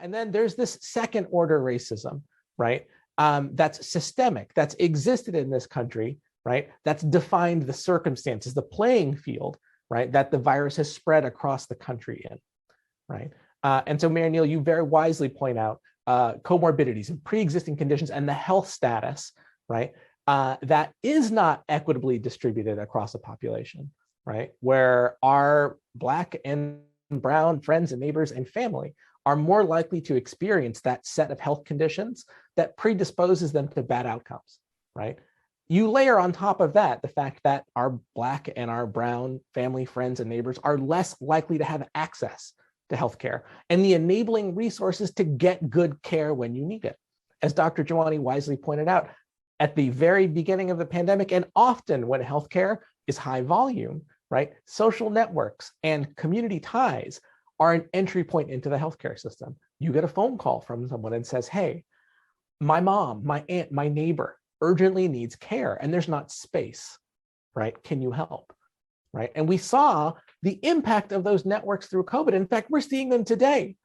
And then there's this second order racism, right? That's systemic, that's existed in this country, right? That's defined the circumstances, the playing field, right? That the virus has spread across the country in, right? And so, Mayor Neal, you very wisely point out comorbidities and pre-existing conditions and the health status, right? That is not equitably distributed across the population, right? Where our Black and brown friends and neighbors and family are more likely to experience that set of health conditions that predisposes them to bad outcomes, right? You layer on top of that the fact that our Black and our brown family, friends, and neighbors are less likely to have access to healthcare and the enabling resources to get good care when you need it. As Dr. Jawani wisely pointed out, at the very beginning of the pandemic, and often when healthcare is high volume, right, social networks and community ties are an entry point into the healthcare system. You get a phone call from someone and says, hey, my mom, my aunt, my neighbor urgently needs care and there's not space, right? Can you help, right? And we saw the impact of those networks through COVID. In fact, we're seeing them today,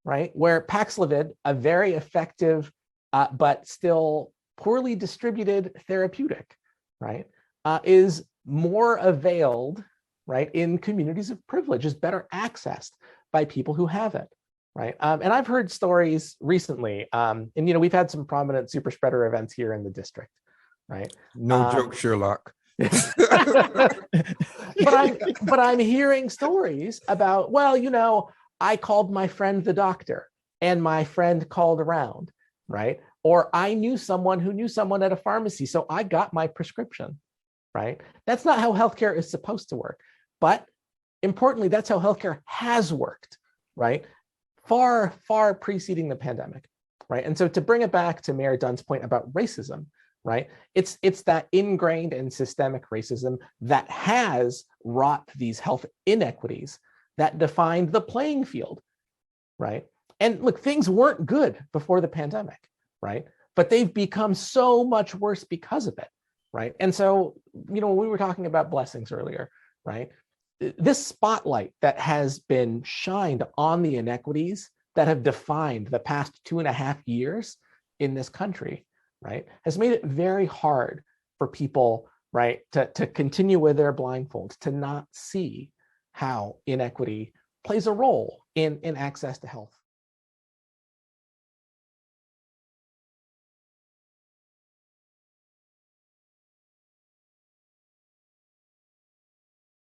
right? Where Paxlovid, a very effective, but still poorly distributed therapeutic, right, is more availed, right, in communities of privilege, is better accessed by people who have it, right? And I've heard stories recently, and we've had some prominent super spreader events here in the district, right? No joke, Sherlock. but I'm hearing stories about, well, I called my friend the doctor and my friend called around, right? Or I knew someone who knew someone at a pharmacy, so I got my prescription, right? That's not how healthcare is supposed to work. But importantly, that's how healthcare has worked, right? Far, far preceding the pandemic, right? And so to bring it back to Mayor Dunn's point about racism, right? It's that ingrained and systemic racism that has wrought these health inequities that defined the playing field, right? And look, things weren't good before the pandemic, right? But they've become so much worse because of it, right? And so, when we were talking about blessings earlier, right? This spotlight that has been shined on the inequities that have defined the past 2.5 years in this country, right, has made it very hard for people, right, to continue with their blindfolds, to not see how inequity plays a role in access to health.